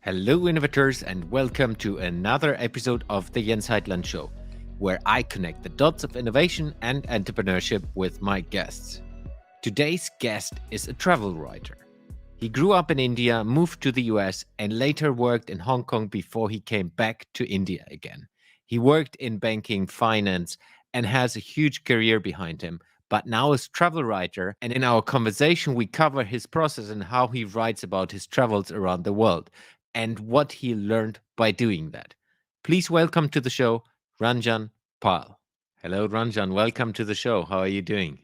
Hello, innovators, and welcome to another episode of the Heitland Show, where I connect the dots of innovation and entrepreneurship with my guests. Today's guest is a travel writer. He grew up in India, moved to the US, and later worked in Hong Kong before he came back to India again. He worked in banking, finance, and has a huge career behind him, but now is travel writer. And in our conversation, we cover his process and how he writes about his travels around the world and what he learned by doing that. Please welcome to the show, Ranjan Pal. Hello, Ranjan. Welcome to the show. How are you doing?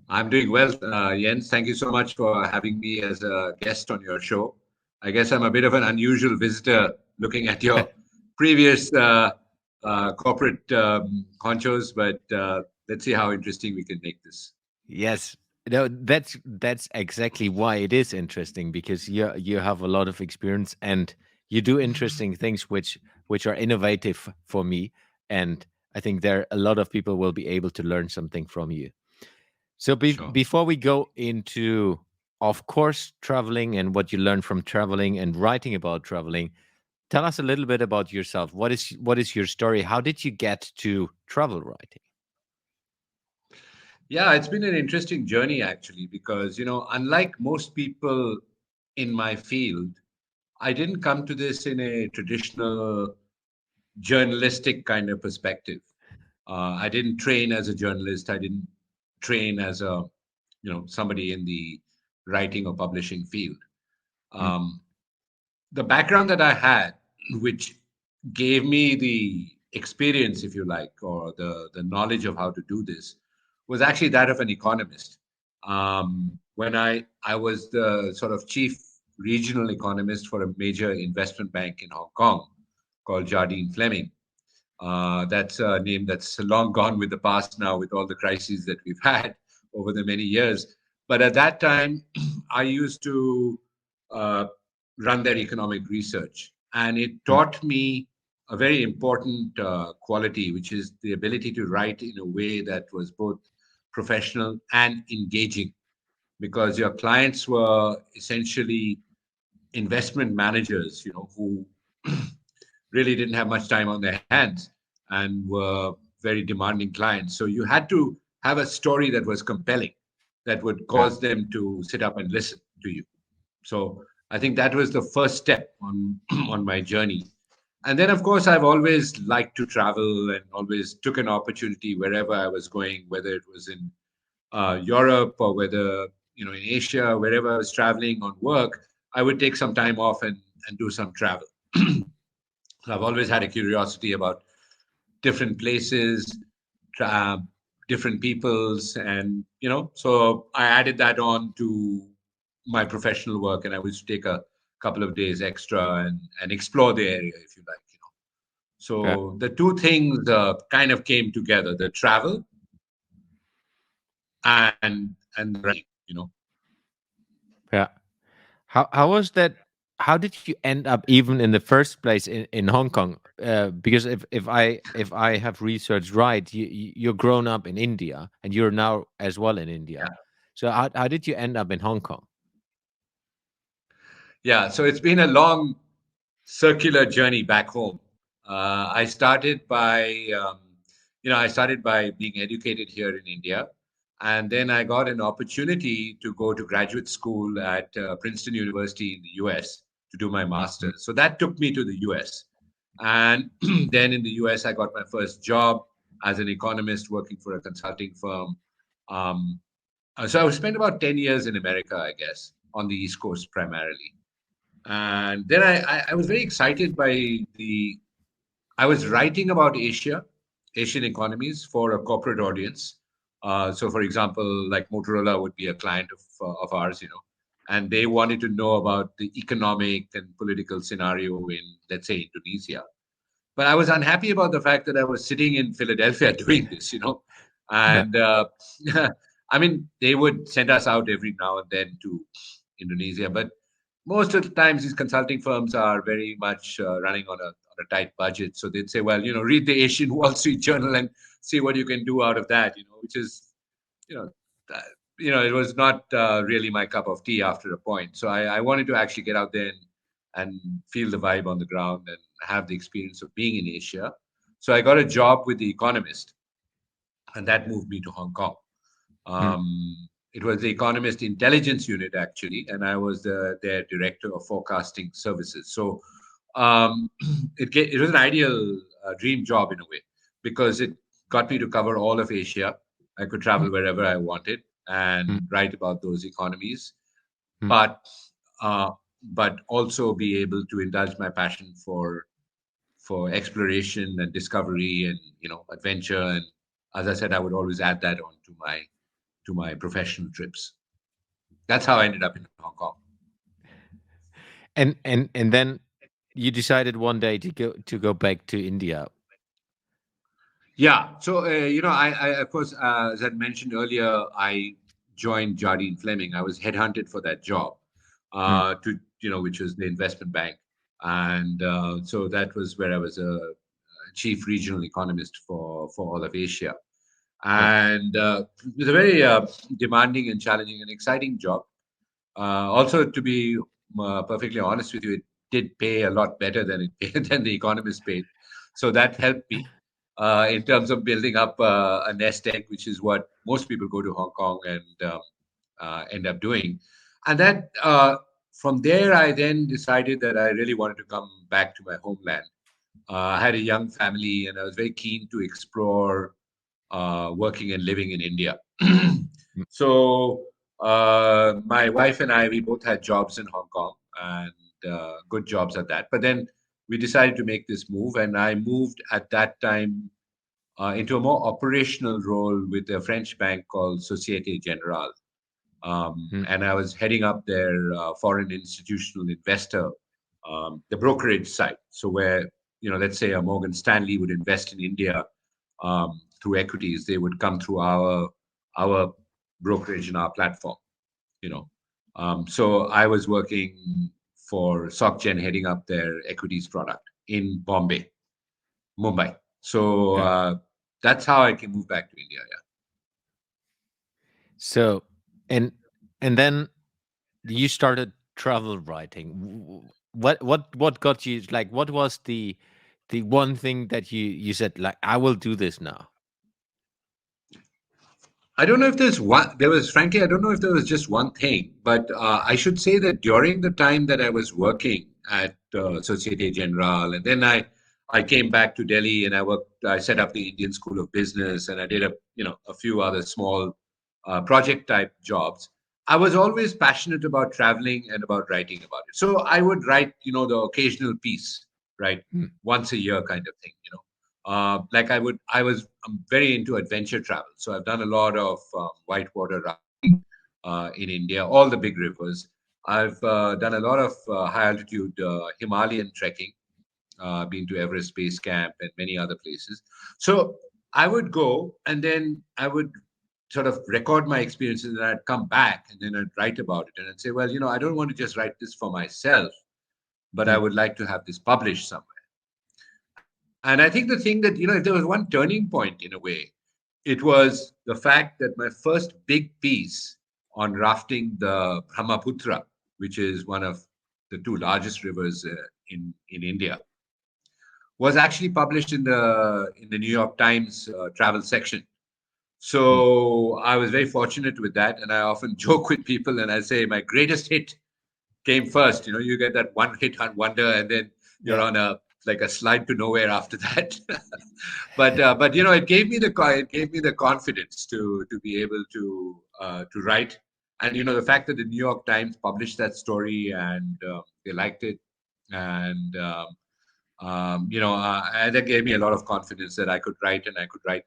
I'm doing well, Jens. Thank you so much for having me as a guest on your show. I guess I'm a bit of an unusual visitor looking at your previous corporate honchos, but let's see how interesting we can make this. Yes. No, that's exactly why it is interesting because you have a lot of experience and you do interesting things which are innovative for me, and I think there a lot of people will be able to learn something from you. So Sure. before we go into, of course, traveling and what you learn from traveling and writing about traveling, tell us a little bit about yourself. What is your story? How did you get to travel writing? Yeah, it's been an interesting journey actually, because, unlike most people in my field, I didn't come to this in a traditional journalistic kind of perspective. I didn't train as a journalist. I didn't train as a, somebody in the writing or publishing field. Mm. Um, the background that I had, which gave me the experience, if you like, or the knowledge of how to do this, was actually that of an economist. When I was the sort of chief regional economist for a major investment bank in Hong Kong called Jardine Fleming. That's a name that's long gone with the past now, with all the crises that we've had over the many years. But at that time, I used to uh, run their economic research, and it Mm. taught me a very important quality, which is the ability to write in a way that was both professional and engaging, because your clients were essentially investment managers, who really didn't have much time on their hands and were very demanding clients. So you had to have a story that was compelling, that would Yeah. cause them to sit up and listen to you. So I think that was the first step on on my journey. And then, of course, I've always liked to travel and always took an opportunity wherever I was going, whether it was in Europe or whether in Asia, wherever I was traveling on work, I would take some time off and do some travel. So I've always had a curiosity about different places, uh, different peoples, and so I added that on to my professional work, and I used to take a couple of days extra and explore the area, if you like. Yeah. So the two things kind of came together: the travel and the writing. Yeah. How was that? How did you end up even in the first place in Hong Kong? Because if I have researched right, you're grown up in India and you're now as well in India. So how did you end up in Hong Kong? Yeah, so it's been a long circular journey back home. I started by, I started by being educated here in India, and then I got an opportunity to go to graduate school at Princeton University in the U.S. to do my Mm. master's. So that took me to the U.S. And then in the US, I got my first job as an economist working for a consulting firm. Um, so I spent about 10 years in America, I guess, on the East Coast primarily. And then I was very excited by the, I was writing about Asia, Asian economies for a corporate audience. So, for example, like Motorola would be a client of ours, and they wanted to know about the economic and political scenario in, let's say, Indonesia. But I was unhappy about the fact that I was sitting in Philadelphia doing this, Yeah. and I mean, they would send us out every now and then to Indonesia, but most of the times these consulting firms are very much running on a tight budget. So they'd say, well, read the Asian Wall Street Journal and see what you can do out of that, which is, you know, uh, it was not really my cup of tea after a point. So I wanted to actually get out there and feel the vibe on the ground and have the experience of being in Asia. So I got a job with The Economist, and that moved me to Hong Kong. mm, It was the Economist Intelligence Unit, actually, and I was their director of forecasting services. So it was an ideal dream job in a way, because it got me to cover all of Asia. I could mm, travel wherever I wanted mm, and write about those economies, mm. but uh, but also be able to indulge my passion for exploration and discovery and adventure. And as I said, I would always add that on to my professional trips. That's how I ended up in Hong Kong. And then you decided one day to go back to India. Yeah. So I of course, as I mentioned earlier, I joined Jardine Fleming. I was headhunted for that job, Mm, to which was the investment bank, and so that was where I was a chief regional economist for all of Asia. yeah. And it was a very demanding and challenging and exciting job. Also, to be perfectly honest with you, it did pay a lot better than it paid, than the economist paid. So that helped me in terms of building up a nest egg, which is what most people go to Hong Kong and end up doing. And that from there, I then decided that I really wanted to come back to my homeland. I had a young family, and I was very keen to explore working and living in India. Mm, So my wife and I, we both had jobs in Hong Kong, and good jobs at that. But then we decided to make this move, and I moved at that time into a more operational role with a French bank called Societe Generale. mm, And I was heading up their foreign institutional investor, the brokerage side. So where, let's say a Morgan Stanley would invest in India through equities, they would come through our brokerage and our platform. You know, so I was working for SocGen, heading up their equities product in Bombay, Mumbai. So yeah. that's how I can move back to India. Yeah. So and and then you started travel writing. What got you, like, what was the one thing that you said, like, I will do this now? I don't know if there's one. There was, frankly, I don't know if there was just one thing, but I should say that during the time that I was working at Societe Generale, and then I came back to Delhi and I worked. I set up the Indian School of Business, and I did a few other small project type jobs. I was always passionate about traveling and about writing about it. So I would write, the occasional piece, right, Mm, once a year kind of thing. Like I'm very into adventure travel. So I've done a lot of whitewater rafting in India, all the big rivers. I've done a lot of high altitude Himalayan trekking, been to Everest Base Camp and many other places. So I would go, and then I would sort of record my experiences, and I'd come back and then I'd write about it. And I'd say, well, I don't want to just write this for myself, but I mm, would like to have this published somewhere. And I think the thing that, if there was one turning point in a way, it was the fact that my first big piece on rafting the Brahmaputra, which is one of the two largest rivers in India, was actually published in the New York Times travel section. mm, So I was very fortunate with that, and I often joke with people and I say my greatest hit came first. You get that one hit wonder, and then you're yeah. on a like a slide to nowhere after that. But it gave me the confidence to be able to write. And the fact that the New York Times published that story, and they liked it, and and that gave me a lot of confidence that I could write, and I could write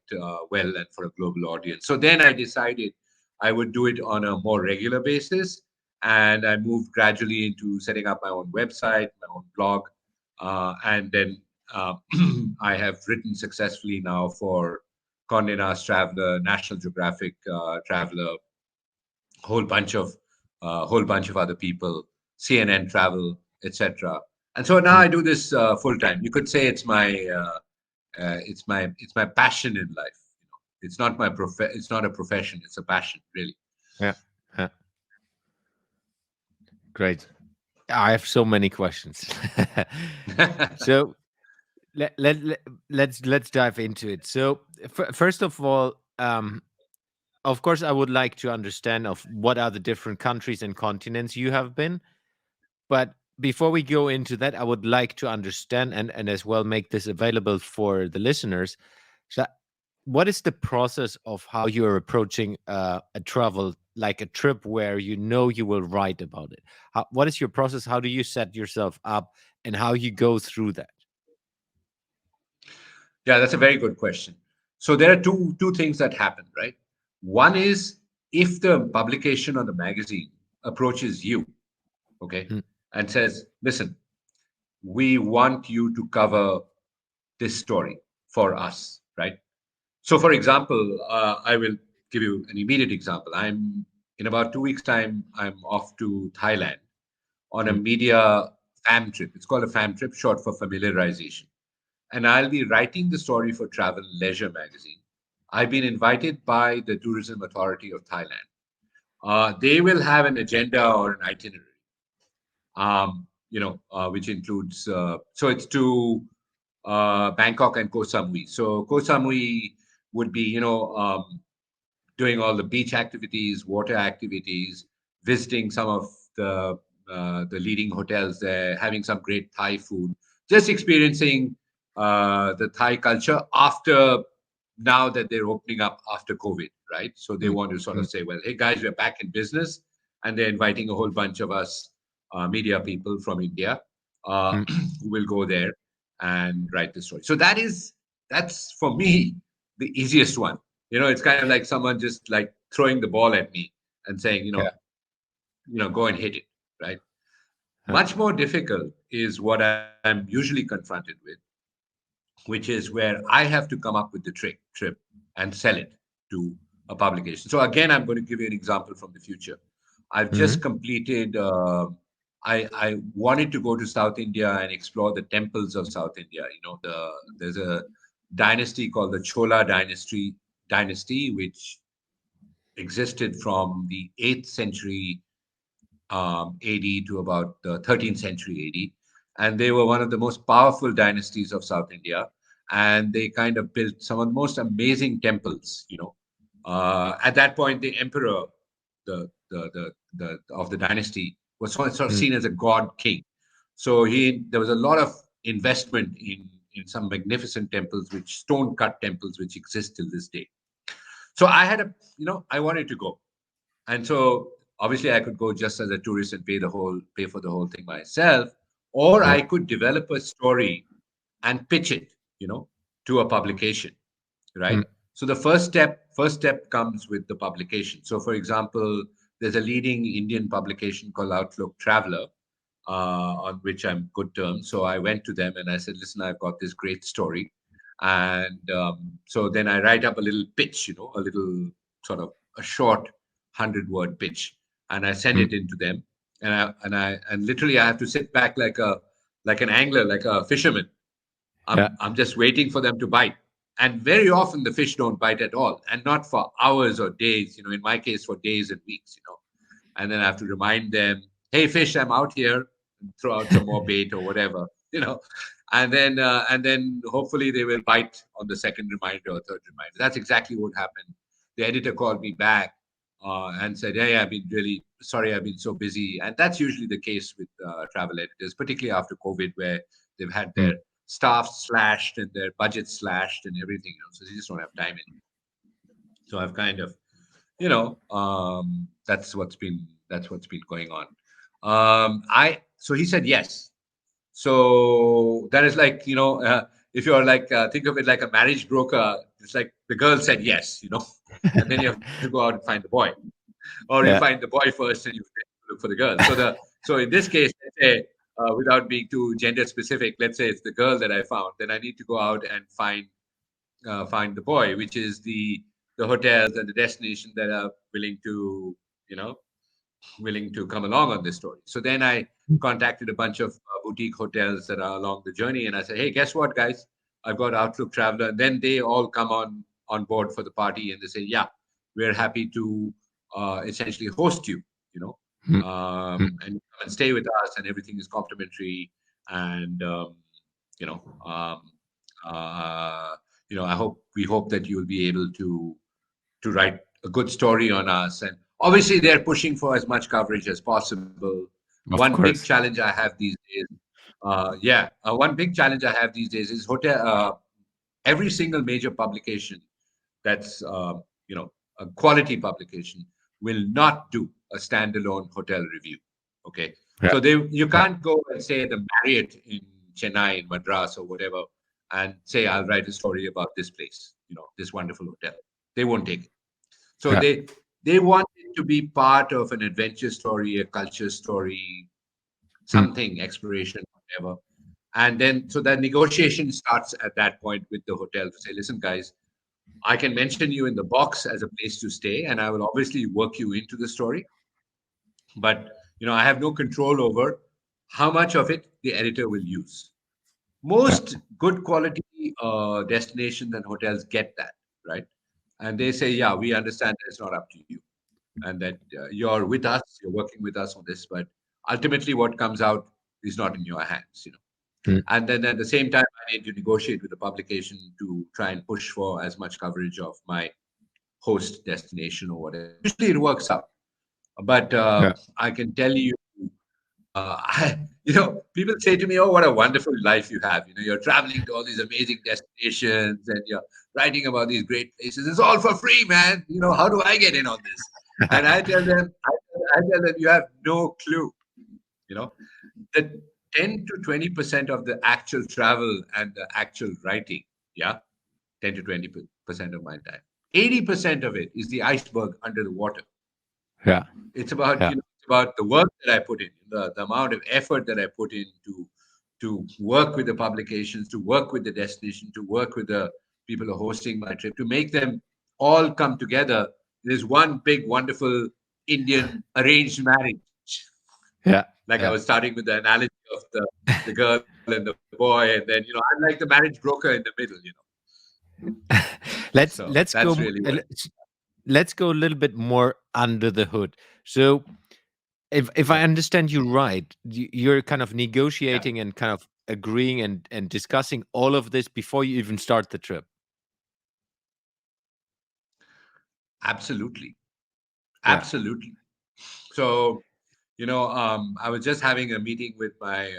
well and for a global audience. So then I decided I would do it on a more regular basis, and I moved gradually into setting up my own website, my own blog, and then uh, I have written successfully now for Condé Nast Traveler, National Geographic Traveler, whole bunch of other people, CNN Travel, etc. And so now Mm. I do this full time. You could say it's my passion in life. It's not it's not a profession. It's a passion, really. Yeah. Yeah. Great. I have so many questions. So let's dive into it. So first of all, of course, I would like to understand of what are the different countries and continents you have been. But before we go into that, I would like to understand and as well make this available for the listeners. So what is the process of how you are approaching a travel, like a trip where you know you will write about it? What is your process? How do you set yourself up and how you go through that? Yeah, that's a very good question. So there are two things that happen, right? One is if the publication or the magazine approaches you, okay, Mm, and says, "Listen, we want you to cover this story for us," right? So, for example, I will give you an immediate example. I'm in about 2 weeks' time. I'm off to Thailand on a mm, media fam trip. It's called a fam trip, short for familiarization. And I'll be writing the story for Travel and Leisure magazine. I've been invited by the Tourism Authority of Thailand. They will have an agenda or an itinerary, which includes, so it's to Bangkok and Koh Samui. So Koh Samui would be, doing all the beach activities, water activities, visiting some of the leading hotels there, having some great Thai food, just experiencing the Thai culture after now that they're opening up after COVID, right? So they mm, want to sort of mm, say, well, hey guys, we're back in business, and they're inviting a whole bunch of us media people from India mm. who will go there and write the story. So that's for me the easiest one. It's kind of like someone just like throwing the ball at me and saying, Yeah. go and hit it, right? Huh. Much more difficult is what I'm usually confronted with, which is where I have to come up with the trip and sell it to a publication. So again, I'm going to give you an example from the future. I've Mhm. just completed. I wanted to go to South India and explore the temples of South India. There's a dynasty called the Chola dynasty, which existed from the 8th century AD to about the 13th century AD. And they were one of the most powerful dynasties of South India. And they kind of built some of the most amazing temples. At that point, the emperor, the of the dynasty, was sort of Mm, seen as a god king. So there was a lot of investment in some magnificent temples, which stone cut temples, which exist till this day. So I wanted to go, and so obviously I could go just as a tourist and pay for the whole thing myself, or yeah. I could develop a story and pitch it, you know, to a publication, right? Mm, So the first step comes with the publication. So for example, there's a leading Indian publication called Outlook Traveler, on which I'm good terms. So I went to them and I said, listen, I've got this great story. And so then I write up a little pitch, a little sort of a short 100-word pitch, and I send mm, it into them. And literally I have to sit back like an angler, like a fisherman. yeah. I'm just waiting for them to bite. And very often the fish don't bite at all, and not for hours or days, in my case, for days and weeks. And then I have to remind them, "Hey, fish, I'm out here." And throw out some more bait or whatever. And then hopefully they will bite on the second reminder or third reminder. That's exactly what happened. The editor called me back and said, "Hey, I've been really sorry. I've been so busy." And that's usually the case with travel editors, particularly after COVID, where they've had Mm, their staff slashed and their budget slashed and everything. So they just don't have time anymore. So I've kind of that's what's been going on. I so he said yes. So that is like, if you're like, think of it like a marriage broker. It's like the girl said yes. And then you have to go out and find the boy, or you yeah. find the boy first and you look for the girl. So in this case, let's say, without being too gender specific, let's say it's the girl that I found, then I need to go out and find the boy, which is the hotels and the destination that are you know, willing to come along on this story. So then I contacted a bunch of boutique hotels that are along the journey, and I said, "Hey, guess what, guys? I've got Outlook Traveler." And then they all come on board for the party, and they say, "Yeah, we're happy to essentially host you, Mm, mm, and come and stay with us, and everything is complimentary. And you know, um, uh, I hope we hope that you will be able to write a good story on us. And obviously, they're pushing for as much coverage as possible. One Of big course. challenge I have these days, one big challenge I have these days is hotel. Every single major publication that's a quality publication will not do a standalone hotel review. Okay, Yeah. so you Yeah. can't go and say the Marriott in Chennai, in Madras, or whatever, and say I'll write a story about this place, this wonderful hotel. They won't take it. So Yeah. they want it to be part of an adventure story, a culture story, Mm. something, exploration, whatever. And then so that negotiation starts at that point with the hotel to say, listen, guys, I can mention you in the box as a place to stay, and I will obviously work you into the story. But I have no control over how much of it the editor will use. Yeah. Most good quality destinations and hotels get that, right? And they say, yeah, we understand that it's not up to you, and that you're with us, you're working with us on this, but ultimately what comes out is not in your hands. Mm. And then at the same time, I need to negotiate with the publication to try and push for as much coverage of my host destination or whatever. Usually it works out, but Yeah. I can tell you, people say to me, "Oh, what a wonderful life you have! You're traveling to all these amazing destinations and you're writing about these great places. It's all for free, man. How do I get in on this?" And I tell them, you have no clue. You know, that 10 to 20% of the actual travel and the actual writing, yeah, 10 to 20% of my time. 80% of it is the iceberg under the water. Yeah. It's about Yeah. it's about the work that I put in, the amount of effort that I put in to work with the publications, to work with the destination, to work with the people who are hosting my trip, to make them all come together. There's one big, wonderful Indian arranged marriage. Yeah. Like I Yeah. was starting with the analogy of the girl and the boy, and then I'm like the marriage broker in the middle. let's So let's that's go really what. let's go a little bit more under the hood. So if Yeah, I understand you right, you're kind of yeah, negotiating and kind of agreeing and discussing all of this before you even start the trip. absolutely, Yeah. absolutely. So I was just having a meeting with my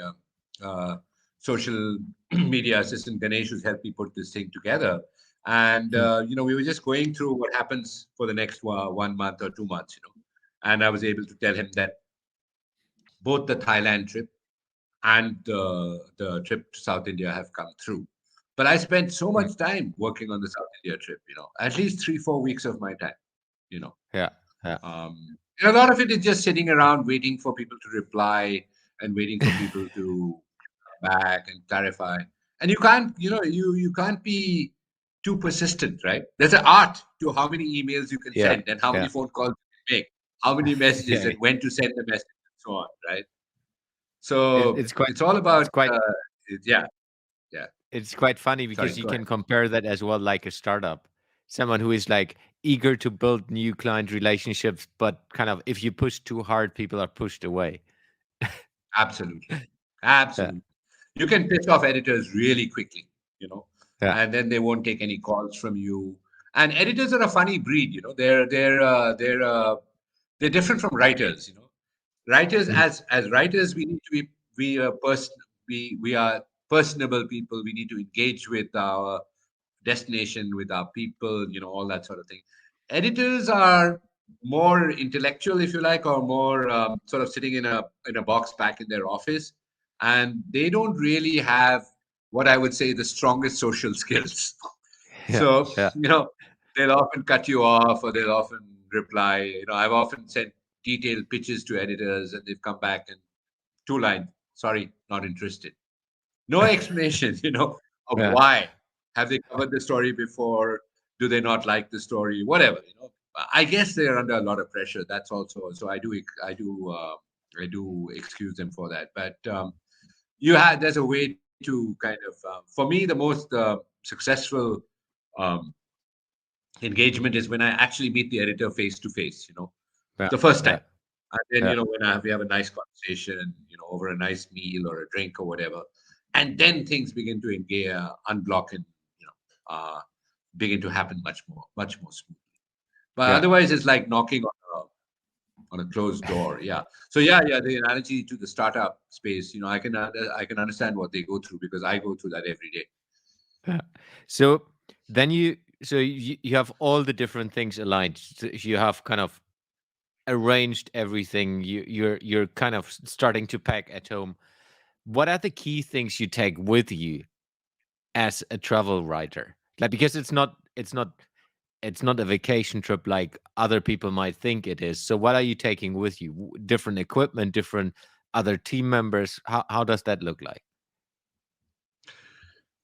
social media assistant Ganesh, who's helped me put this thing together. And Mm. we were just going through what happens for the next 1 month or 2 months. And I was able to tell him that both the Thailand trip and the trip to South India have come through. But I spent so Mm. much time working on the South India trip. At least 3-4 weeks of my time. You know, Yeah. Yeah. and a lot of it is just sitting around waiting for people to reply and waiting for people to come back and clarify. And you can't, you can't be too persistent, right? There's an art to how many emails you can Yeah. send and how many Yeah. phone calls you can make, how many messages Yeah. and when to send the message and so on, right? It, So it's quite it's all it's about, quite yeah, yeah. it's quite funny Sorry, because you go ahead. can compare that as well like a startup. Someone who is like eager to build new client relationships, but kind of if you push too hard, people are pushed away. Absolutely. Yeah. Absolutely. You can piss off editors really quickly, you know, Yeah. and then they won't take any calls from you. And editors are a funny breed, they're different from writers. Writers, Mhm. as writers, we need to be we are we are personable people. We need to engage with our destination, with our people, all that sort of thing. Editors are more intellectual, if you like, or more sort of sitting in a box back in their office, and they don't really have what I would say the strongest social skills. Yeah. So Yeah. they'll often cut you off, or they'll often reply. I've often sent detailed pitches to editors, and they've come back and two lines, sorry, not interested. No explanation, of Yeah. why. Have they covered the story before? Do they not like the story? Whatever. I guess they're under a lot of pressure. That's also so. I do excuse them for that. But there's a way to kind of for me the most successful um, engagement is when I actually meet the editor face to face. Yeah. The first Yeah. time. And then, Yeah. when we have a nice conversation, over a nice meal or a drink or whatever, and then things begin to engage, unblock, and you know, begin to happen much more smoothly. But Yeah. otherwise, it's like knocking on a closed door. Yeah. So yeah. The analogy to the startup space, I can understand what they go through because I go through that every day. Yeah. So then you have all the different things aligned. So you have kind of arranged everything. You're kind of starting to pack at home. What are the key things you take with you as a travel writer? Like, because it's not a vacation trip like other people might think it is. So what are you taking with you? Different equipment, different other team members. How does that look like?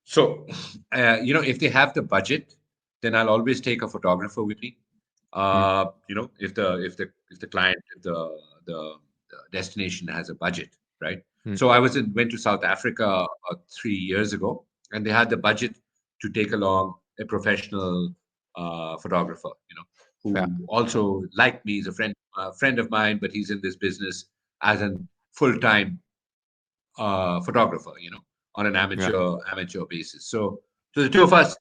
So, if they have the budget, then I'll always take a photographer with me. Mm, If the client, the destination has a budget, right? mm, So I went to South Africa about 3 years ago, and they had the budget to take along a professional photographer, yeah, who also, like me, is a friend of mine, but he's in this business as a full-time photographer, on an yeah, amateur basis. So the two of us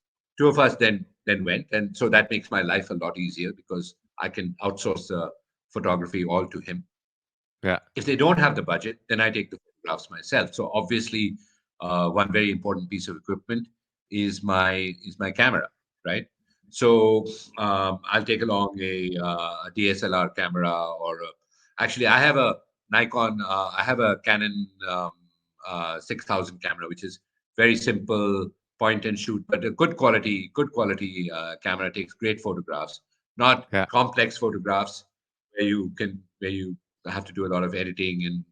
then went, and so that makes my life a lot easier because I can outsource the photography all to him. yeah, If they don't have the budget, then I take the photographs myself. So obviously, one very important piece of equipment is my camera, right? So I'll take along a DSLR camera, actually I have a Nikon. I have a Canon 6000 camera, which is very simple point and shoot, but a good quality camera, takes great photographs, not yeah, complex photographs where you have to do a lot of editing, and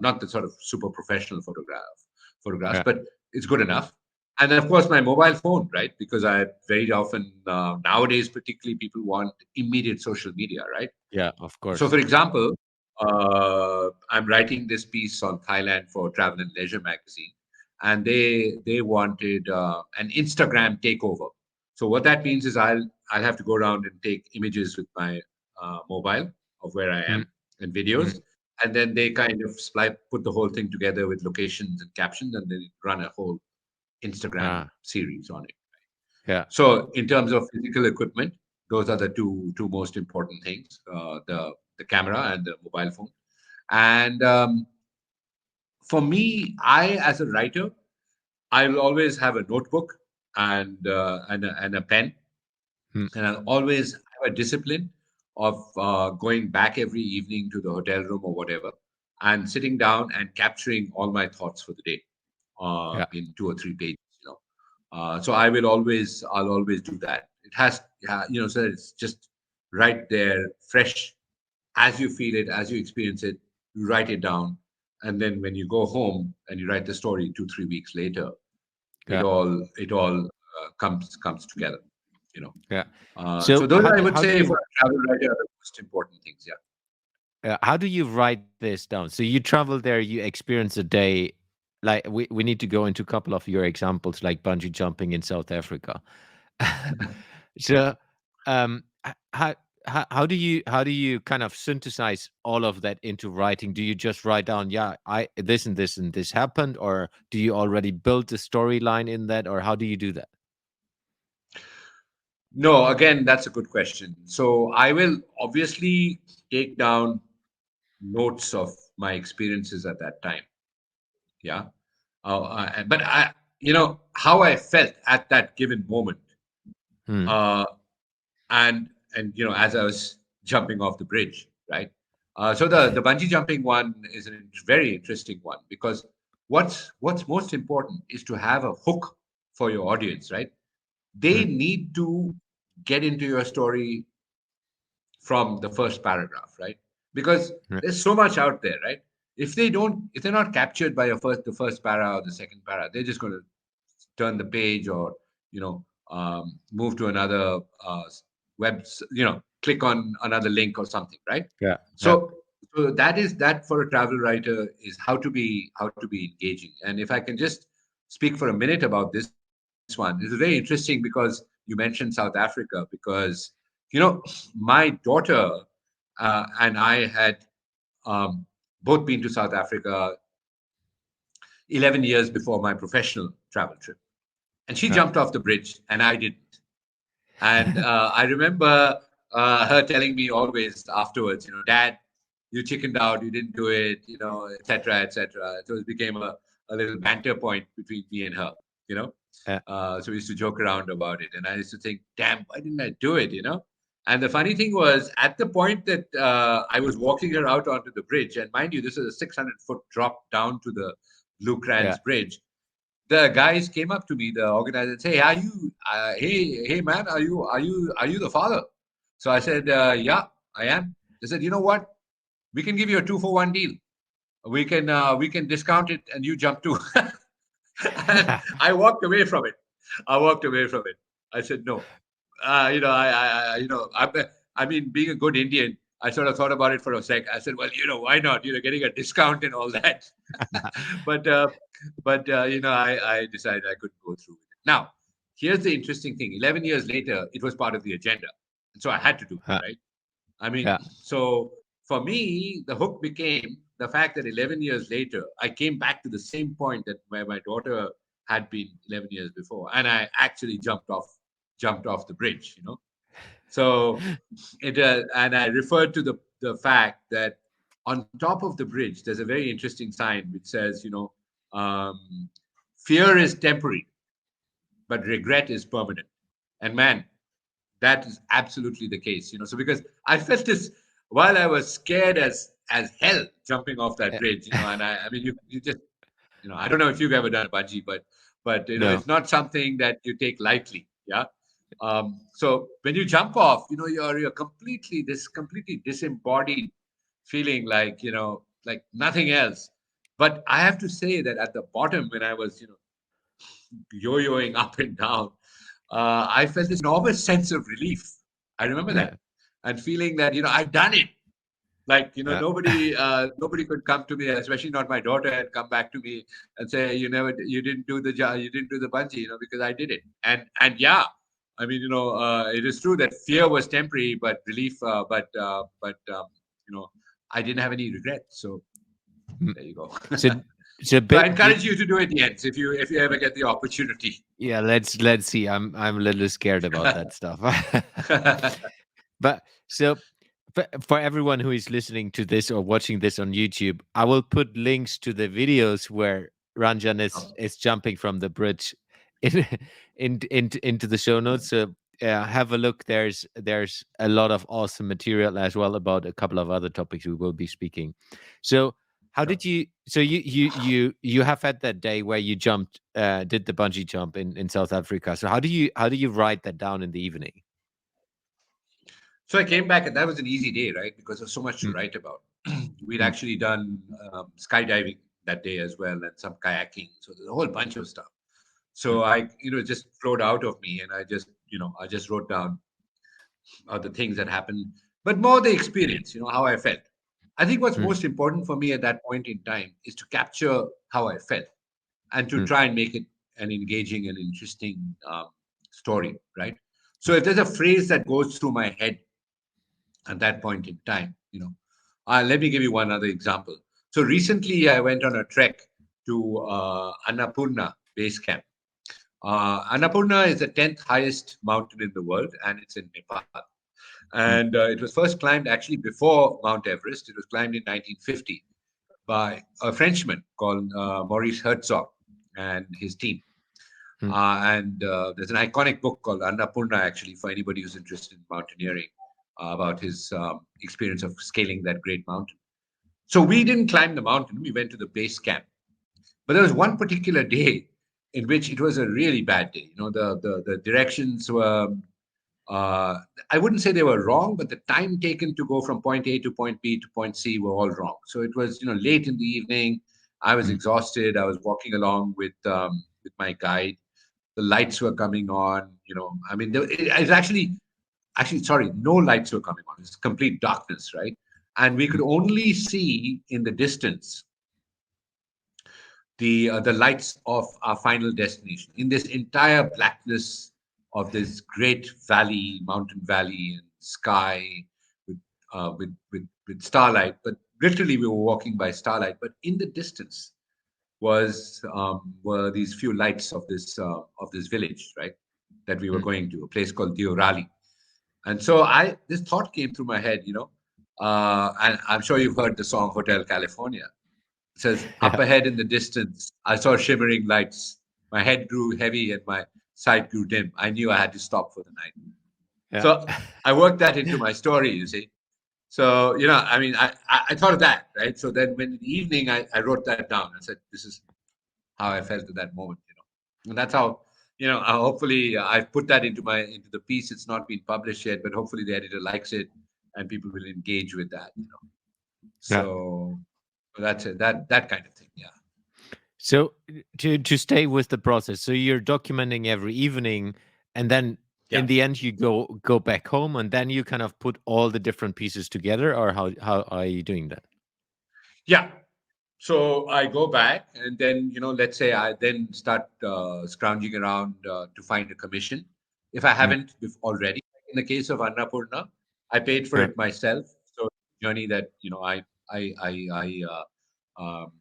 not the sort of super professional photographs, yeah, but it's good enough. And then, of course, my mobile phone, right? Because I very often, nowadays particularly, people want immediate social media, right? yeah. Of So, course. for example, I'm writing this piece on Thailand for Travel and Leisure magazine, and they wanted an Instagram takeover. So what that means is I'll have to go around and take images with my mobile of where I Mm, am, and mm, videos, and then they kind of put the whole thing together with locations and captions, and then run a whole Instagram ah, series on it. yeah, So in terms of physical equipment, those are the two most important things: the camera and the mobile phone. And for me, as a writer, I will always have a notebook and a pen, mm, and I'll always have a discipline of going back every evening to the hotel room or whatever, and sitting down and capturing all my thoughts for the day yeah, in 2 or 3 pages. So I'll always do that. It has, yeah, so it's just right there, fresh, as you feel it, as you experience it. You write it down, and then when you go home and you write the story 2 3 weeks later, it yeah, all comes together. You know. yeah. So So those, how I do, would how do say, for you a travel writer, are the most important things. Yeah. how do you write this down? So you travel there, you experience a day. Like we need to go into a couple of your examples, like bungee jumping in South Africa. So, how how do you kind of synthesize all of that into writing? Do you just write down, yeah, I this and this and this happened, or do you already build the storyline in that, or how do you do that? No, again, that's a good question. So I will obviously take down notes of my experiences at that time. Yeah. But how I felt at that given moment, Hmm. uh, and as I was jumping off the bridge, right? So the bungee jumping one is a very interesting one, because what's most important is to have a hook for your audience, right? They Hmm. need to get into your story from the first paragraph, right? Because Yeah. there's so much out there, right? If they're not captured by the first para or the second para, they're just going to turn the page, or move to another click on another link or something, right? Yeah. Yeah. So that for a travel writer is how to be engaging. And if I can just speak for a minute about this one, this is very interesting because you mentioned South Africa, because my daughter and I had um, both been to South Africa 11 years before my professional travel trip. And she Yeah. jumped off the bridge and I didn't. And I remember her telling me always afterwards, Dad, you chickened out, you didn't do it, etc., etc. So it became a little banter point between me and her, you know. Yeah. So we used to joke around about it. And I used to think, damn, why didn't I do it? And the funny thing was, at the point that I was walking her out onto the bridge, and mind you, this is a 600-foot drop down to the Yeah. Lucrans Bridge. The guys came up to me, the organizers, hey, are you, hey, man, are you the father? So I said, yeah, I am. They said, you know what? We can give you a 2-for-1 deal. We can discount it, and you jump too. And I walked away from it. I walked away from it. I said no. I mean, being a good Indian, I sort of thought about it for a sec. I said, well, why not? Getting a discount and all that. but I decided I couldn't go through with it. Now, here's the interesting thing. 11 years later, it was part of the agenda, and so I had to do it. Yeah. Right? I mean, Yeah. so for me, the hook became the fact that 11 years later, I came back to the same point that where my daughter had been 11 years before, and I actually jumped off the bridge. So and I referred to the fact that on top of the bridge, there's a very interesting sign which says, um, fear is temporary, but regret is permanent. And man, that is absolutely the case. So because I felt this while I was scared as hell jumping off that bridge, and I mean, you just, I don't know if you've ever done a bungee, but No. it's not something that you take lightly. Yeah. So when you jump off, you're completely disembodied feeling, like nothing else. But I have to say that at the bottom, when I was, yo-yoing up and down, I felt this enormous sense of relief. I remember Yeah. that, and feeling that I've done it. Like Yeah. nobody could come to me, especially not my daughter, and come back to me and say you didn't do you didn't do the bungee, because I did it. And yeah, I mean, it is true that fear was temporary, but relief, but I didn't have any regrets. So Mm. there you go. So so So I bit, bit encourage you to do it, Jens, if you ever get the opportunity. yeah, let's see. I'm a little scared about that stuff. But so for everyone who is listening to this or watching this on YouTube, I will put links to the videos where Ranjan is jumping from the bridge in, into the show notes. So have a look. There's a lot of awesome material as well about a couple of other topics we will be speaking. So how Sure. did you? So you have had that day where you jumped, did the bungee jump in South Africa. So how do you write that down in the evening? So I came back, and that was an easy day, right? Because there's so much to Mm, write about. We'd mm, actually done skydiving that day as well, and some kayaking. So there's a whole bunch of stuff. mm, So I, it just flowed out of me, and I just wrote down the things that happened, but more the experience, how I felt. I think what's mm, most important for me at that point in time is to capture how I felt and to mm, try and make it an engaging and interesting story, right? So if there's a phrase that goes through my head at that point in time. Let me give you one other example. So recently, I went on a trek to Annapurna Base Camp. Annapurna is the 10th highest mountain in the world, and it's in Nepal. mm, And it was first climbed actually before Mount Everest. It was climbed in 1950 by a Frenchman called Maurice Herzog and his team. mm. And there's an iconic book called Annapurna, actually, for anybody who's interested in mountaineering, about his experience of scaling that great mountain. So we didn't climb the mountain, we went to the base camp. But there was one particular day in which it was a really bad day. The directions were, uh, I wouldn't say they were wrong, but the time taken to go from point A to point B to point C were all wrong. So it was, late in the evening. I was Mm. exhausted. I was walking along with my guide. The lights were coming on. I mean, it's actually, sorry, no lights were coming on. It's complete darkness, right? And we could Mm. only see in the distance the lights of our final destination in this entire blackness of this great valley, mountain valley, and sky with with starlight, but literally we were walking by starlight, but in the distance were these few lights of this village, right? That we were Mm. going to, a place called Diorali. And so I this thought came through my head, and I'm sure you've heard the song Hotel California. It says, up Yeah. ahead in the distance, I saw shimmering lights. My head grew heavy and my sight grew dim. I knew I had to stop for the night. Yeah. So I worked that into my story, you see. So, I mean, I thought of that, right? So then when in the evening, I wrote that down. I said, this is how I felt at that moment. And that's how, hopefully I've put that into the piece. It's not been published yet, but hopefully the editor likes it and people will engage with that. Yeah. So that's it, that kind of thing. Yeah. So to stay with the process, so you're documenting every evening, and then Yeah. in the end you go back home, and then you kind of put all the different pieces together, or how are you doing that? Yeah. So I go back and then, let's say I then start scrounging around to find a commission. If I Mm. haven't already, in the case of Annapurna, I paid for Yeah. it myself. So journey that, um,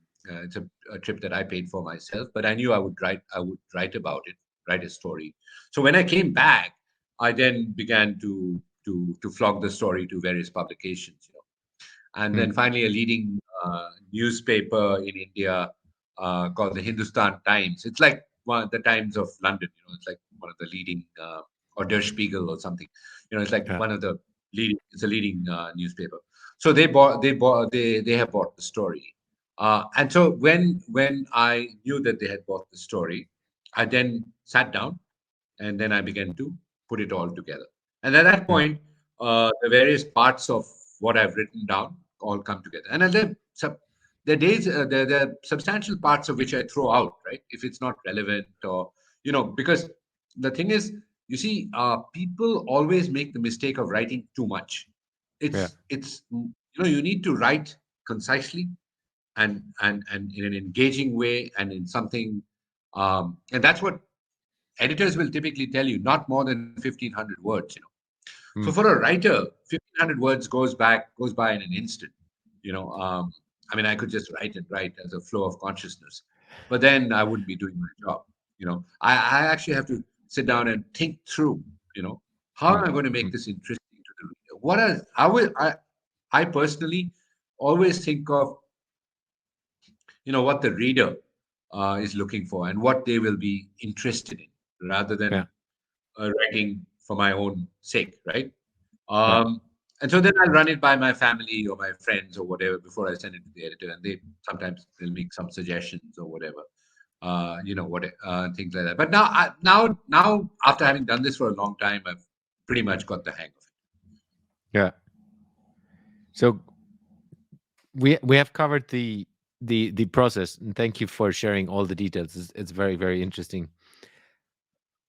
it's a trip that I paid for myself, but I knew I would write about it, write a story. So when I came back, I then began to flog the story to various publications. And Mm. then finally a leading newspaper in India called the Hindustan Times. It's like one of the Times of London. It's like one of the leading, or Der Spiegel or something. It's like Yeah. one of the leading. It's a leading newspaper. So they have bought the story, and so when I knew that they had bought the story, I then sat down and then I began to put it all together. And at that Mm. point, the various parts of what I've written down all come together. And then there are days, there are substantial parts of which I throw out, right? If it's not relevant, or because the thing is, you see, people always make the mistake of writing too much. Yeah. You need to write concisely and in an engaging way and in something, and that's what editors will typically tell you, not more than 1,500 words. So Mm. for a writer, 1,500 words goes by in an instant. I mean, I could just write and write as a flow of consciousness, but then I wouldn't be doing my job. I actually have to sit down and think through. How am Mm. I going to make Mm. this interesting to the reader? I personally always think of what the reader is looking for and what they will be interested in, rather Yeah. than writing for my own sake, right? Yeah. Um, and so then I'll run it by my family or my friends or whatever before I send it to the editor, and they sometimes they'll make some suggestions or whatever, things like that. But now after having done this for a long time, I've pretty much got the hang of it. Yeah. So we have covered the process, and thank you for sharing all the details. It's very very interesting.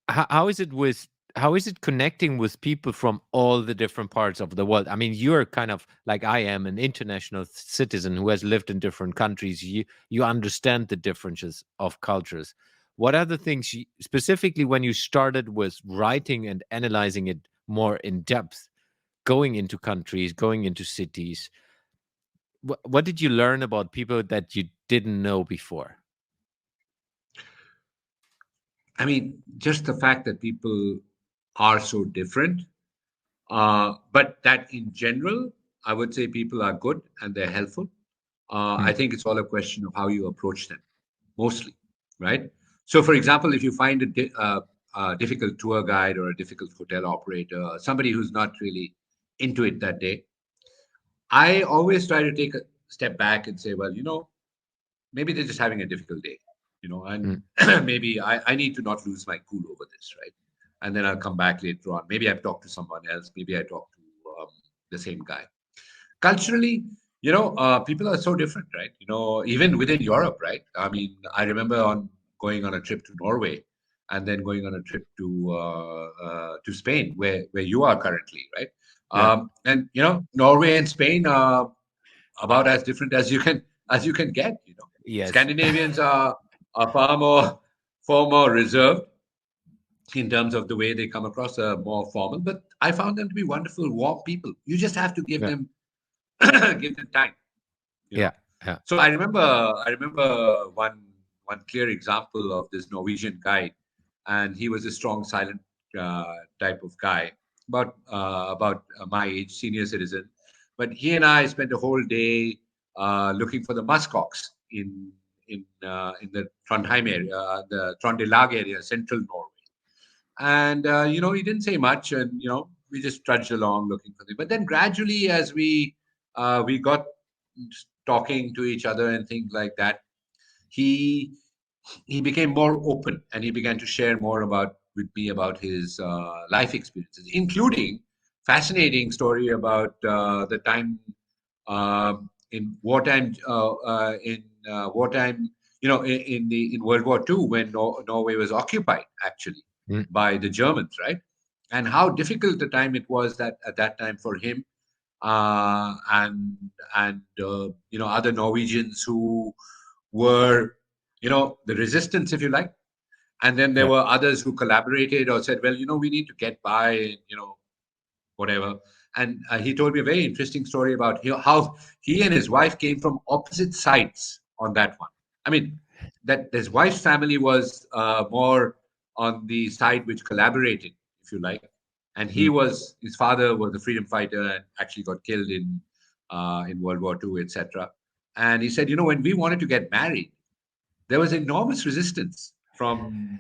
How is it with how is it connecting with people from all the different parts of the world? I mean, you're kind of like I am, an international citizen who has lived in different countries. You understand the differences of cultures. What are the things specifically when you started with writing and analyzing it more in depth, going into countries, going into cities? What did you learn about people that you didn't know before? I mean, just the fact that people are so different, but that in general, I would say people are good and they're helpful. I Mm. think it's all a question of how you approach them, mostly, right? So, for example, if you find a difficult tour guide or a difficult hotel operator, or somebody who's not really into it that day, I always try to take a step back and say, well, maybe they're just having a difficult day, and Mm. maybe I need to not lose my cool over this, right? And then I'll come back later on. Maybe I've talked to someone else. Maybe I talked to the same guy. Culturally, people are so different, right? Even within Europe, right? I mean, I remember on going on a trip to Norway and then going on a trip to Spain, where you are currently, right? Yeah. And Norway and Spain are about as different as you can get. Yes. Scandinavians are far more reserved in terms of the way they come across, more formal, but I found them to be wonderful, warm people. You just have to give Yeah. them give them time. you Yeah. know. Yeah. So I remember one clear example of this Norwegian guide, and he was a strong, silent type of guy, about my age, senior citizen. But he and I spent a whole day looking for the muskox in the Trondheim area, the Trondelag area, central Norway. And he didn't say much, and we just trudged along looking for them. But then gradually, as we got talking to each other and things like that, he he became more open, and he began to share more about with me about his life experiences, including fascinating story about the time in wartime in World War II, when Norway was occupied actually Mm. by the Germans, right? And how difficult the time it was that at that time for him, and other Norwegians who were the resistance, if you like. And then there Yeah. were others who collaborated or said, well, we need to get by, whatever. And he told me a very interesting story about how he and his wife came from opposite sides on that one. I mean, that his wife's family was more on the side which collaborated, if you like, and Mm. his father was a freedom fighter and actually got killed in World War II, etc. And he said, when we wanted to get married, there was enormous resistance from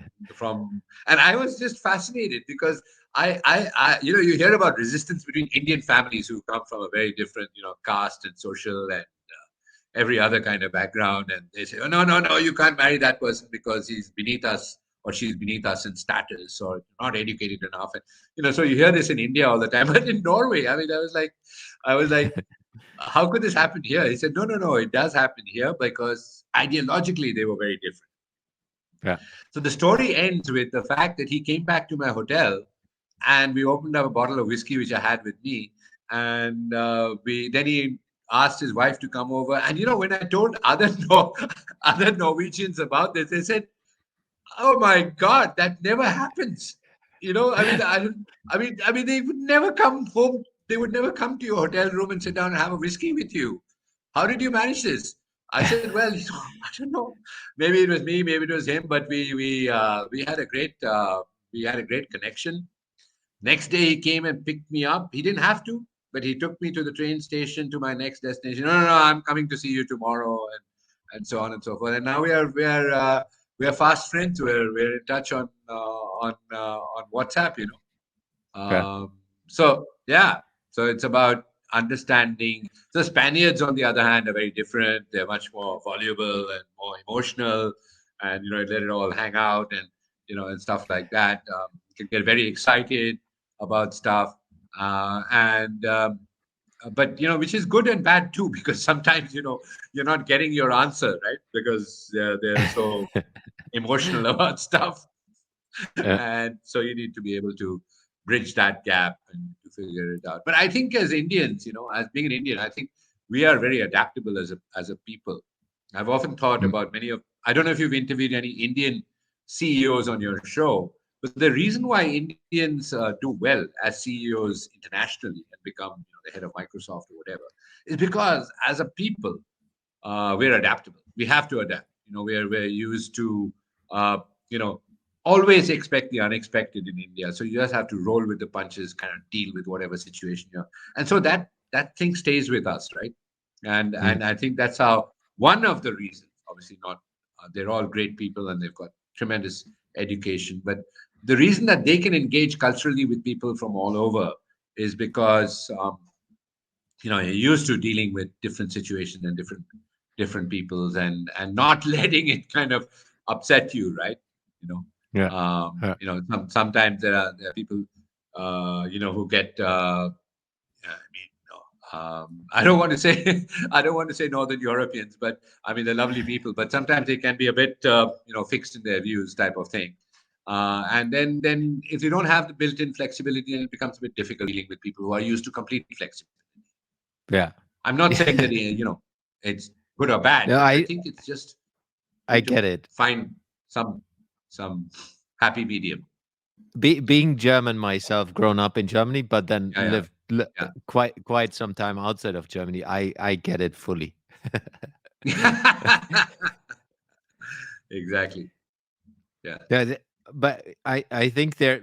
and I was just fascinated because I you hear about resistance between Indian families who come from a very different caste and social and every other kind of background, and they say, oh, no, no, no, you can't marry that person because he's beneath us or she's beneath us in status or not educated enough. And so you hear this in India all the time. But in Norway, I mean, I was like, how could this happen here? He said, no, no, no, it does happen here because ideologically they were very different. Yeah. So the story ends with the fact that he came back to my hotel, and we opened up a bottle of whiskey which I had with me, and we then he asked his wife to come over. And when I told other other Norwegians about this, they said, "Oh my God, that never happens." I mean, I mean, they would never come home. They would never come to your hotel room and sit down and have a whiskey with you. How did you manage this? I said, well, I don't know. Maybe it was me, maybe it was him, but we had a great connection. Next day, he came and picked me up. He didn't have to, but he took me to the train station to my next destination. No, no, no, I'm coming to see you tomorrow, and so on and so forth. And now we are fast friends. We're in touch on WhatsApp. Yeah. So yeah, so it's about understanding. The Spaniards, on the other hand, are very different. They're much more voluble and more emotional, and let it all hang out, and stuff like that. You can get very excited about stuff, and but which is good and bad too, because sometimes you're not getting your answer right because they're so emotional about stuff. Yeah. And so you need to be able to bridge that gap and to figure it out. But I think as Indians, as being an Indian, I think we are very adaptable as a people. I've often thought Mm. about I don't know if you've interviewed any Indian CEOs on your show, but the reason why Indians do well as CEOs internationally and become the head of Microsoft or whatever is because as a people, we're adaptable. We have to adapt. We're used to uh, you know always expect the unexpected in India. So you just have to roll with the punches, kind of deal with whatever situation you're. And so that thing stays with us, right? And Mm. I think that's how one of the reasons. Obviously, not they're all great people and they've got tremendous education, but the reason that they can engage culturally with people from all over is because you're used to dealing with different situations and different peoples, and not letting it kind of upset you, right? you know Yeah. Yeah. sometimes there are people who get I mean, I don't want to say I don't want to say Northern Europeans, but I mean they're lovely people. But sometimes they can be a bit fixed in their views, type of thing. And then if you don't have the built-in flexibility, then it becomes a bit difficult dealing with people who are used to complete flexibility. Yeah. I'm not saying that Yeah. it's good or bad, No, but I I think it's just I need to get it. find some happy medium. Being German myself, grown up in Germany, but then Yeah, yeah, lived yeah. quite some time outside of Germany, I get it fully. Exactly. Yeah. Yeah, but I think there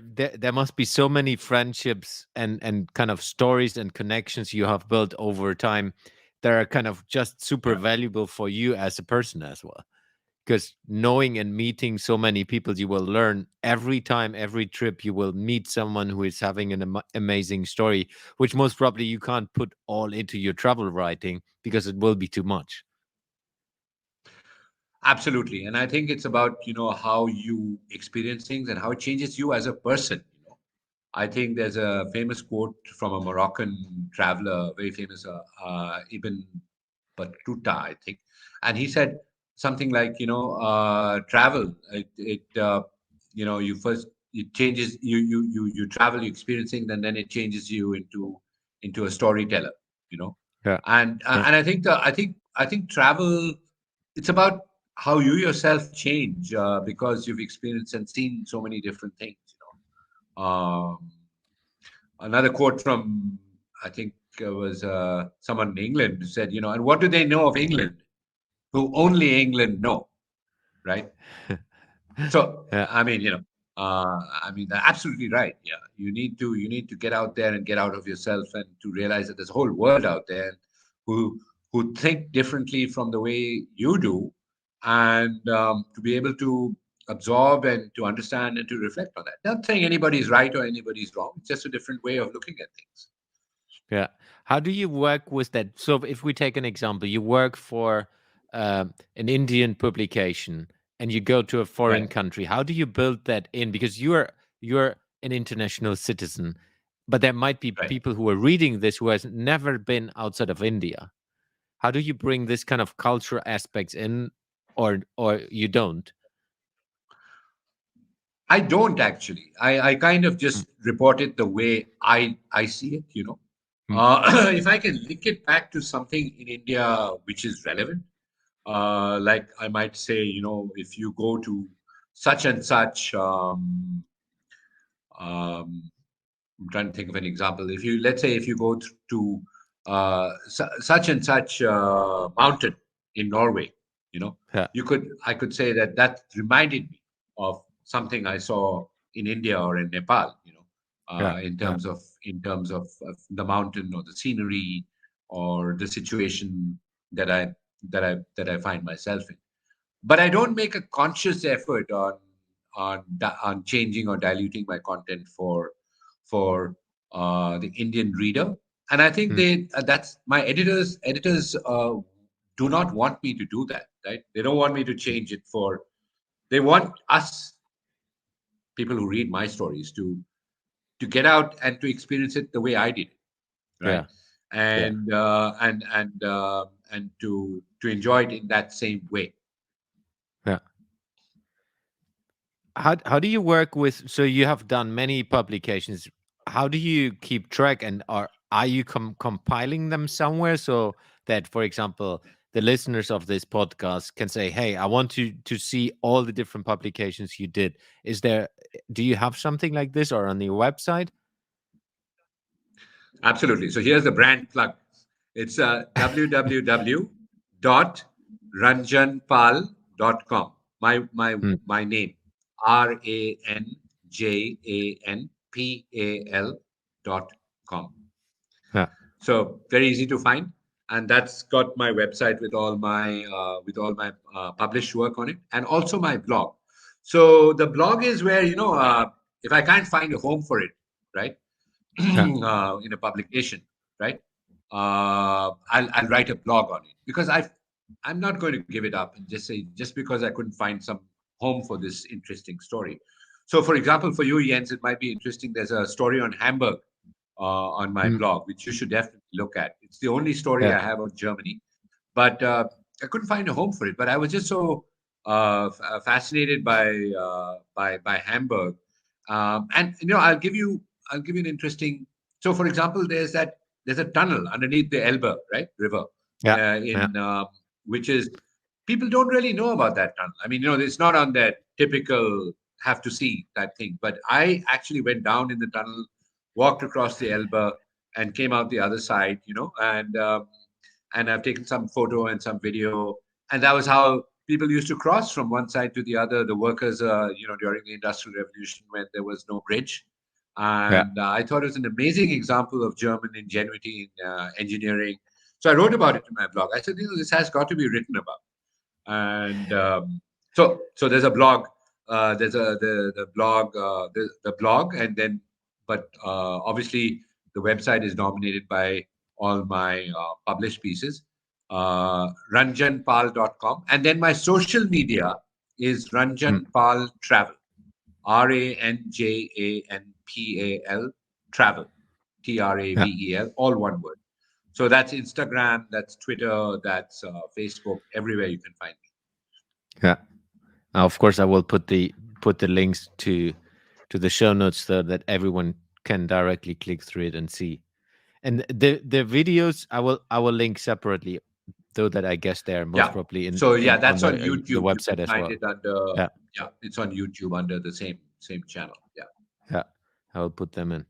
must be so many friendships and kind of stories and connections you have built over time that are kind of just super Yeah. valuable for you as a person as well. Because knowing and meeting so many people, you will learn every time, every trip, you will meet someone who is having an amazing story, which most probably you can't put all into your travel writing because it will be too much. Absolutely. And I think it's about, how you experience things and how it changes you as a person. I think there's a famous quote from a Moroccan traveler, very famous, Ibn Battuta, I think. And he said something like, travel, you first, it changes you travel, you experience things, and then it changes you into a storyteller, you know. Yeah. And I think travel, it's about how you yourself change because you've experienced and seen so many different things. Another quote from, I think it was someone in England who said, and what do they know of England who only England know, right? So, Yeah. they're absolutely right. Yeah, you need to get out there and get out of yourself and to realize that there's a whole world out there who think differently from the way you do, and to be able to absorb and to understand and to reflect on that. Not saying anybody's right or anybody's wrong. It's just a different way of looking at things. Yeah. How do you work with that? So, if we take an example, you work for an Indian publication and you go to a foreign Right. country. How do you build that in? Because you're an international citizen, but there might be Right. people who are reading this who has never been outside of India. How do you bring this kind of cultural aspects in, or you don't? I don't actually. I kind of Mm, just report it the way I see it. mm, If I can link it back to something in India which is relevant, like I might say, if you go to such and such, um, I'm trying to think of an example. Let's say, if you go to such and such mountain in Norway, you know, yeah, I could say that reminded me of something I saw in India or in Nepal, yeah, yeah, in terms of the mountain or the scenery or the situation that I find myself in. But I don't make a conscious effort on changing or diluting my content for the Indian reader. And I think mm, that's my editors do not want me to do that, right? They don't want me to change it for. They want us, people who read my stories, to get out and to experience it the way I did, right? yeah, yeah. And to enjoy it in that same way. Yeah. How do you work with, so you have done many publications. How do you keep track, and are you compiling them somewhere so that, for example, the listeners of this podcast can say, hey, I want to see all the different publications you did? Is there, do you have something like this or on your website? Absolutely. So here's the brand plug. It's www.ranjanpal.com. My my Mm, my name, RANJANPAL.com. yeah, So very easy to find, and that's got my website with all my published work on it, and also my blog. So the blog is where, if I can't find a home for it, right, yeah, in a publication, right, I'll write a blog on it, because I'm not going to give it up and just say, just because I couldn't find some home for this interesting story. So, for example, for you, Jens, it might be interesting. There's a story on Hamburg on my mm, blog, which you should definitely look at. It's the only story yeah, I have on Germany, but I couldn't find a home for it. But I was just so fascinated by Hamburg, and I'll give you an interesting. So, for example, there's a tunnel underneath the Elbe, right, river, yeah, yeah, in which is, people don't really know about that tunnel. I mean, it's not on that typical have to see type thing. But I actually went down in the tunnel, walked across the Elbe, and came out the other side. And and I've taken some photo and some video, and that was how people used to cross from one side to the other. The workers, during the Industrial Revolution when there was no bridge, Yeah. and I thought it was an amazing example of German ingenuity in engineering. So I wrote about it in my blog. I said, this has got to be written about. And so there's a blog, there's a the blog, the blog, and then obviously the website is dominated by all my published pieces, ranjanpal.com, and then my social media is Mm. Ranjan Pal Travel, Ranjanpal Travel, Yeah. Travel, all one word. So that's Instagram, that's Twitter, that's Facebook, everywhere you can find me. Yeah. Of course, I will put the links to the show notes so that everyone can directly click through it and see. And the videos I will link separately, though that I guess they're most Yeah. probably So yeah, in on that's on the YouTube. You can website as find well. it under, Yeah. yeah, it's on YouTube under the same channel. Yeah. Yeah. I will put them in.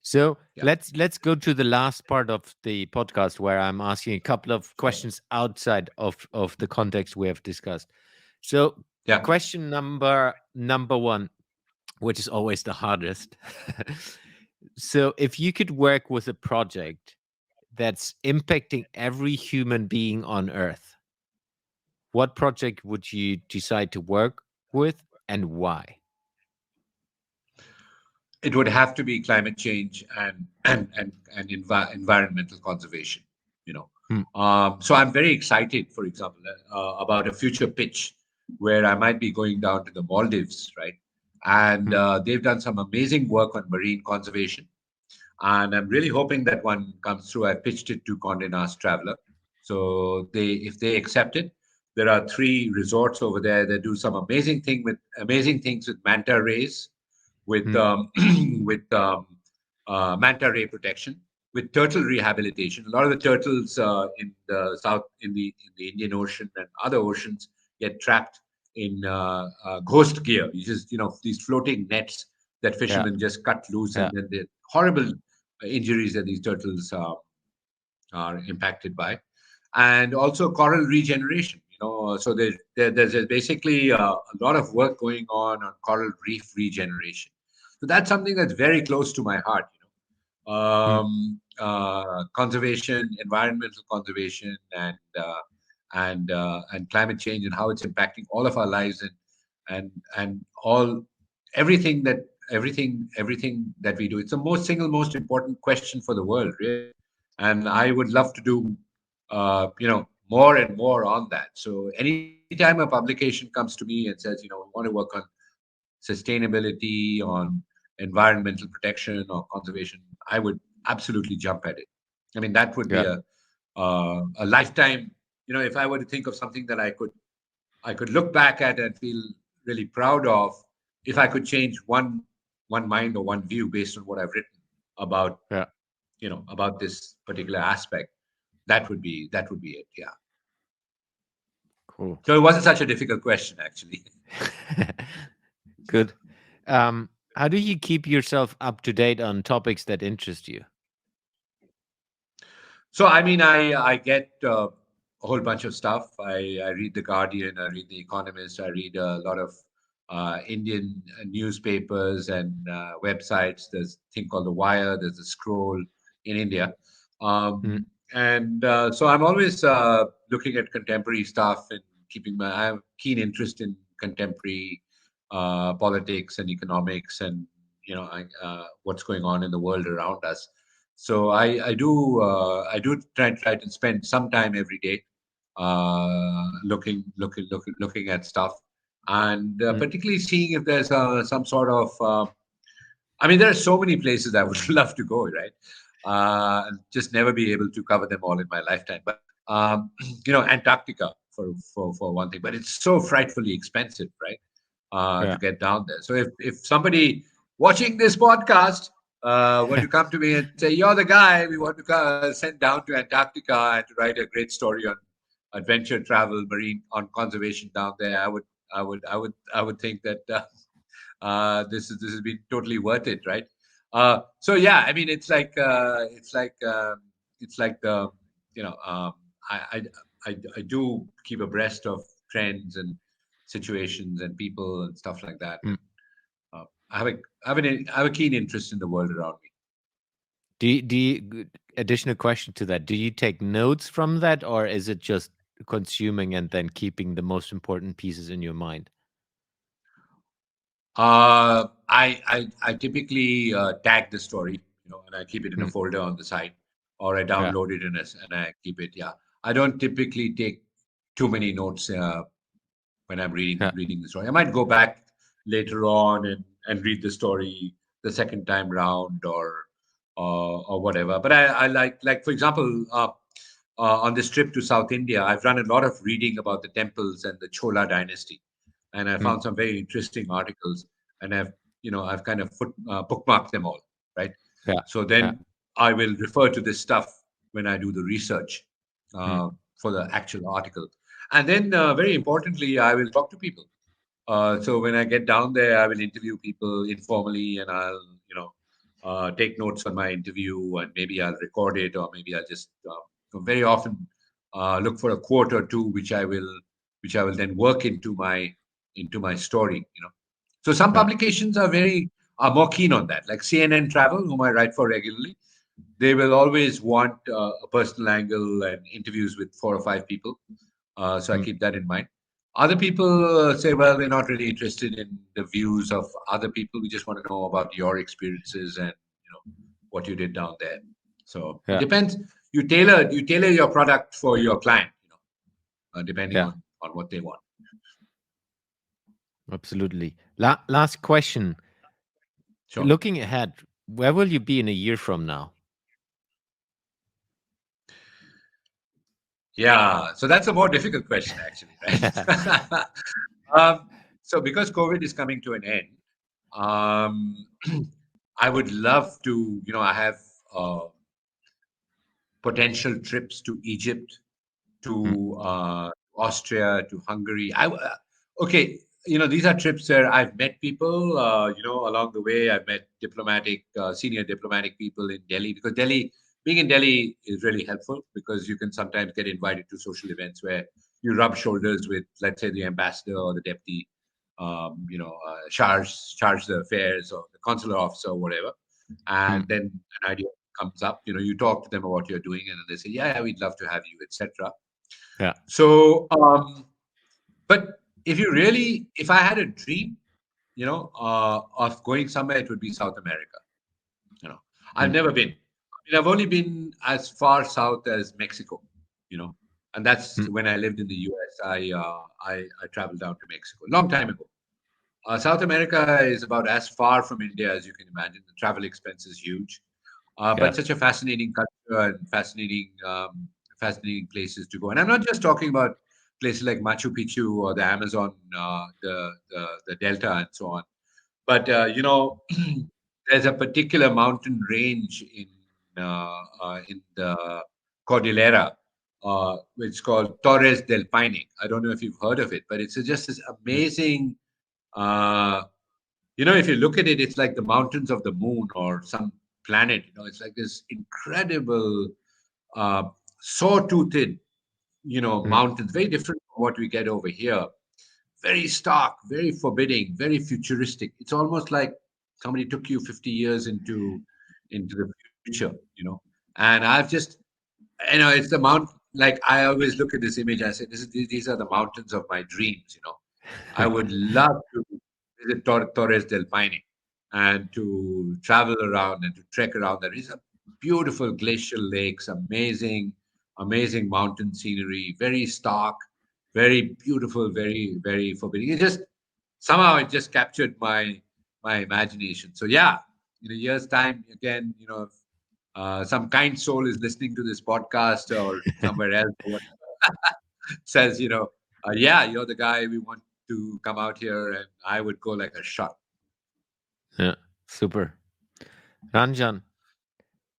So Yeah. let's go to the last part of the podcast where I'm asking a couple of Sure. questions outside of the context we have discussed. So Yeah. question number one, which is always the hardest. So if you could work with a project that's impacting every human being on Earth, what project would you decide to work with and why? It would have to be climate change environmental conservation. You know, Hmm. so I'm very excited, for example, about a future pitch where I might be going down to the Maldives, right? And Hmm. they've done some amazing work on marine conservation, and I'm really hoping that one comes through. I pitched it to Condé Nast Traveler, so if they accept it, there are 3 resorts over there that do some amazing things with manta rays, with Hmm. with manta ray protection, with turtle rehabilitation. A lot of the turtles in the south, in the Indian Ocean and other oceans, get trapped in ghost gear. You just these floating nets that Yeah. fishermen just cut loose, and Yeah. then the horrible injuries that these turtles are impacted by, and also coral regeneration. So there's basically a lot of work going on coral reef regeneration. So that's something that's very close to my heart. Hmm. Conservation, environmental conservation, and climate change, and how it's impacting all of our lives, and all everything that we do. It's the most important question for the world, really. And I would love to do more and more on that. So anytime a publication comes to me and says, we want to work on sustainability, on environmental protection or conservation, I would absolutely jump at it. I mean, that would be Yeah. a lifetime. If I were to think of something that I could look back at and feel really proud of, if I could change one mind or one view based on what I've written about Yeah. about this particular aspect, that would be it. Yeah. Cool. So it wasn't such a difficult question, actually. Good. How do you keep yourself up to date on topics that interest you? So I mean, I get a whole bunch of stuff. I read the Guardian, I read the Economist, I read a lot of Indian newspapers and websites. There's a thing called the Wire. There's a Scroll in India, Hmm. and so I'm always looking at contemporary stuff and I have keen interest in contemporary politics and economics, and what's going on in the world around us. So I do try to spend some time every day looking at stuff, and Hmm. particularly seeing if there's some sort of. I mean, there are so many places I would love to go, right? And just never be able to cover them all in my lifetime. But Antarctica for one thing, but it's so frightfully expensive, right? To Yeah. get down there. So if somebody watching this podcast were to come to me and say, "You're the guy we want to send down to Antarctica and to write a great story on adventure travel, marine on conservation down there," I would think that this has been totally worth it, right? So yeah, I mean, it's like the you know, I, I I do keep abreast of trends and situations and people and stuff like that. Mm. I have a I have a keen interest in the world around me. Additional question to that, do you take notes from that, or is it just consuming and then keeping the most important pieces in your mind? I typically tag the story, and I keep it in a Mm. folder on the side, or I Yeah. download it and I keep it. Yeah, I don't typically take too many notes when I'm Yeah. reading the story. I might go back later on and read the story the second time round or whatever. But I like for example, on this trip to South India, I've done a lot of reading about the temples and the Chola dynasty, and I Mm. found some very interesting articles, and I've kind of bookmarked them all, right? Yeah. So Yeah. then I will refer to this stuff when I do the research Mm. for the actual article. And then, very importantly, I will talk to people. So when I get down there, I will interview people informally, and I'll, take notes on my interview, and maybe I'll record it, or maybe I'll just very often look for a quote or two, which I will then work into my story. So some Yeah. publications are more keen on that, like CNN Travel, whom I write for regularly. They will always want a personal angle and interviews with 4 or 5 people. So I Mm. keep that in mind. Other people say, well, we're not really interested in the views of other people. We just want to know about your experiences and what you did down there. So it Yeah. depends. You tailor your product for your client, depending Yeah. on what they want. Absolutely. Last question. Sure. Looking ahead, where will you be in a year from now? Yeah. So that's a more difficult question, actually, right? um, so because COVID is coming to an end, um, I would love to. I have uh, potential trips to Egypt, Mm. to Austria, to Hungary. Okay, these are trips where I've met people. Along the way, I've met senior diplomatic people in Delhi, because being in Delhi is really helpful, because you can sometimes get invited to social events where you rub shoulders with, let's say, the ambassador or the deputy, charge the affairs, or the consular officer or whatever, Mm. and then an idea comes up. You talk to them about what you're doing, and then they say, yeah, we'd love to have you, etc. Yeah. So, but if I had a dream, of going somewhere, it would be South America. You know, I've Mm. never been. I mean, I've only been as far south as Mexico. You know, and that's Mm. when I lived in the U.S. I traveled down to Mexico a long time ago. South America is about as far from India as you can imagine. The travel expense is huge, Yeah. but such a fascinating culture and fascinating places to go. And I'm not just talking about places like Machu Picchu or the Amazon, the Delta, and so on. But there's a particular mountain range in the Cordillera, which is called Torres del Paine. I don't know if you've heard of it, but it's just this Mm. amazing. Uh, if you look at it, it's like the mountains of the moon or some planet. It's like this incredible, uh, saw-toothed, Mm. mountains, very different from what we get over here. Very stark, very forbidding, very futuristic. It's almost like somebody took you 50 years into the future. And I've just, it's the mount. Like, I always look at this image. I say, these are the mountains of my dreams. I would love to visit Torres del Paine and to travel around and to trek around. There is a beautiful glacial lakes, amazing mountain scenery, very stark, very beautiful, very, very forbidding. It just captured my imagination. So yeah, in a year's time, again, if some kind soul is listening to this podcast or somewhere else, or whatever, says, yeah, you're the guy we want to come out here, and I would go like a shot. Yeah. Super. Ranjan,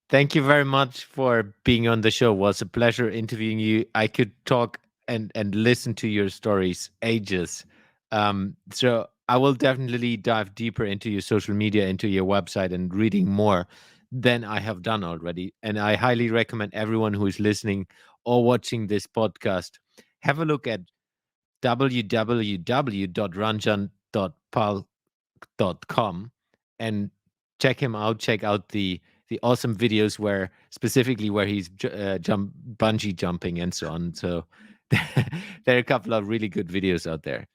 thank you very much for being on the show. It was a pleasure interviewing you. I could talk and listen to your stories ages. So I will definitely dive deeper into your social media, into your website, and reading more. than I have done already. And I highly recommend everyone who is listening or watching this podcast have a look at www.ranjan.pal.com and check him out. Check out the awesome videos where specifically where he's bungee jumping and so on. So there are a couple of really good videos out there.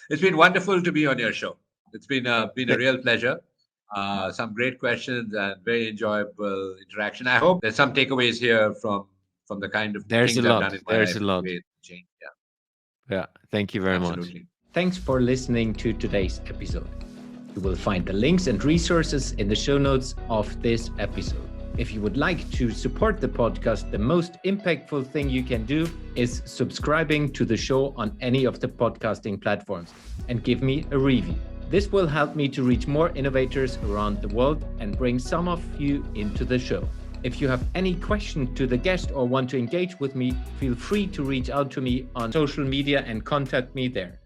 It's been wonderful to be on your show. It's been a Th- real pleasure. Some great questions and very enjoyable interaction. I hope there's some takeaways here from the kind of There's a things I've done lot. in my There's a life. The lot. way it's changed. Yeah, Yeah. Thank you very much. absolutely. Thanks for listening to today's episode. You will find the links and resources in the show notes of this episode. If you would like to support the podcast, the most impactful thing you can do is subscribing to the show on any of the podcasting platforms and give me a review. This will help me to reach more innovators around the world and bring some of you into the show. If you have any question to the guest or want to engage with me, feel free to reach out to me on social media and contact me there.